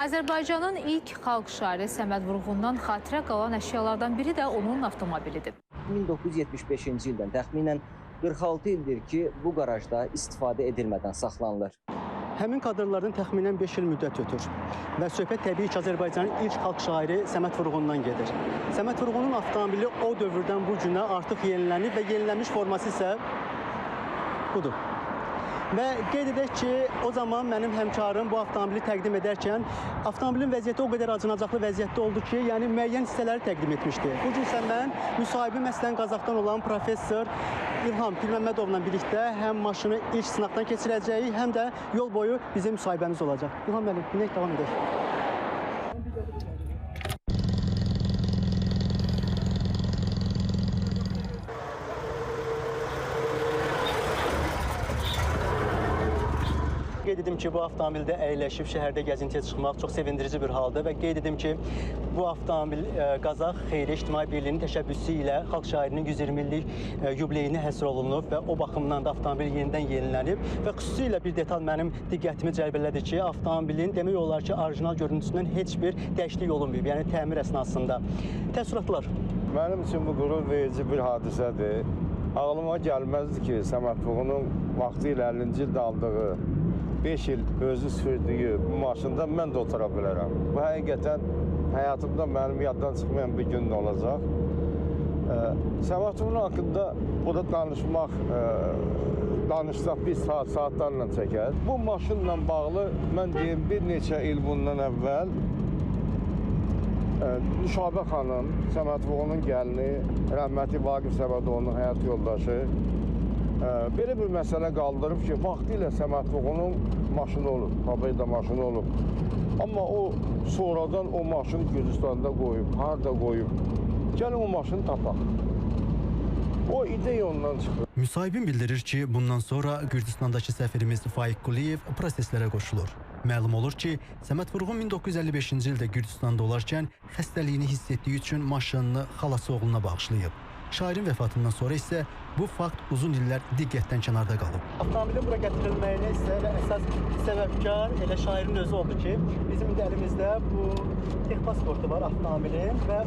Azərbaycanın ilk xalq şairi Səməd Vurğundan xatirə qalan əşyalardan biri də onun avtomobilidir. 1975-ci ildən təxminən 46 ildir ki, bu qarajda istifadə edilmədən saxlanılır. Həmin kadrlardan təxminən 5 il müddət ötür və söhbət təbii ki, Azərbaycanın ilk xalq şairi Səməd Vurğundan gedir. Səməd Vurğunun avtomobili o dövrdən bu günə artıq yenilənib və yenilənmiş forması isə budur. Və qeyd edək ki, o zaman mənim həmkarım bu avtomobili təqdim edərkən avtomobilin vəziyyəti o qədər acınacaqlı vəziyyətdə oldu ki, yəni müəyyən hissələri təqdim etmişdi. Bu gün isə mən müsahibim əslən Qazaxdan olan professor İlham Pirməmmədovla birlikdə həm maşını ilk sınaqdan keçirəcəyik, həm də yol boyu bizim müsahibəmiz olacaq. İlham müəllim, minək davam edək. Qeyd edim ki, bu avtomobildə əyləşib şəhərdə gəzintiyə çıxmaq çox sevindirici bir haldır və qeyd edim ki, bu avtomobil Qazax Xeyri İctimai Birliyinin təşəbbüsü ilə xalq şairinin 120 illik yubileyinə həsr olunub və o baxımdan da avtomobil yenidən yenilənib və xüsusilə bir detal mənim diqqətimi cəlb elədi ki, avtomobilin demək olar ki, orijinal görüntüsündən heç bir dəyişiklik olunmayıb, yəni təmir əsnasında. Təəssüratlar? Mənim üçün bu qürur verici bir hadisədir. Ağlıma gəlməzdi ki, Səməd Vurğunun vaxtı ilə 50-ci ildə aldığı 5 il özü sürdüyü bu maşında mən də otura bilərəm. Bu həqiqətən həyatımda mənim yaddan çıxmayan bir gün olacaq. Səməd Vurğun haqqında burada danışsaq bir saatlarla çəkər. Bu maşınla bağlı mən deyim, bir neçə il bundan əvvəl Nüşabə xanım, Səməd Vurğunun gəlini, rəhmətli Vaqif Səmədovun həyat yoldaşı belə bir məsələ qaldırıb ki, vaxtı ilə Səməd Vurğunun maşını olub, fabrikdə maşını olub. Amma o sonradan o maşını Gürcüstanda qoyub, harada qoyub. Gəlin o maşını tapaq. O ideya ondan çıxır. Müsahibin bildirir ki, bundan sonra Gürcüstandakı səfirimiz Faiq Quliyev proseslərə qoşulur. Məlum olur ki, Səməd Vurğun 1955-ci ildə Gürcüstanda olarkən xəstəliyini hiss etdiyi üçün maşınını xalası oğluna bağışlayıb. Şairin vəfatından sonra isə bu fakt uzun illər diqqətdən kənarda qalıb. Avtomobilin bura gətirilməyinə isə əsas səbəbkar elə şairin özü oldu ki, bizim indi əlimizdə bu texpasportu var avtomobilin və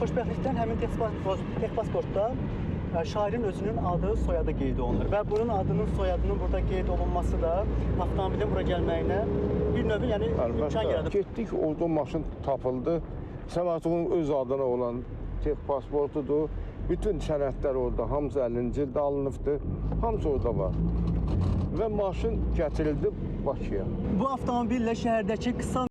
xoşbəxtlikdən həmin texpasportda şairin özünün adı, soyadı qeyd olunur və bunun adının, soyadının burada qeyd olunması da avtomobilin bura gəlməyinə bir növ imkan yaradır. Getdik, orada maşın tapıldı. Səməd Vurğunun öz adına olan texpasportudur. Bütün sənədlər orada, hamısı 50-ci ildə alınıbdır. Hamısı orada var. Və maşın gətirildi Bakıya. Bu avtomobillə şəhərdəki qısa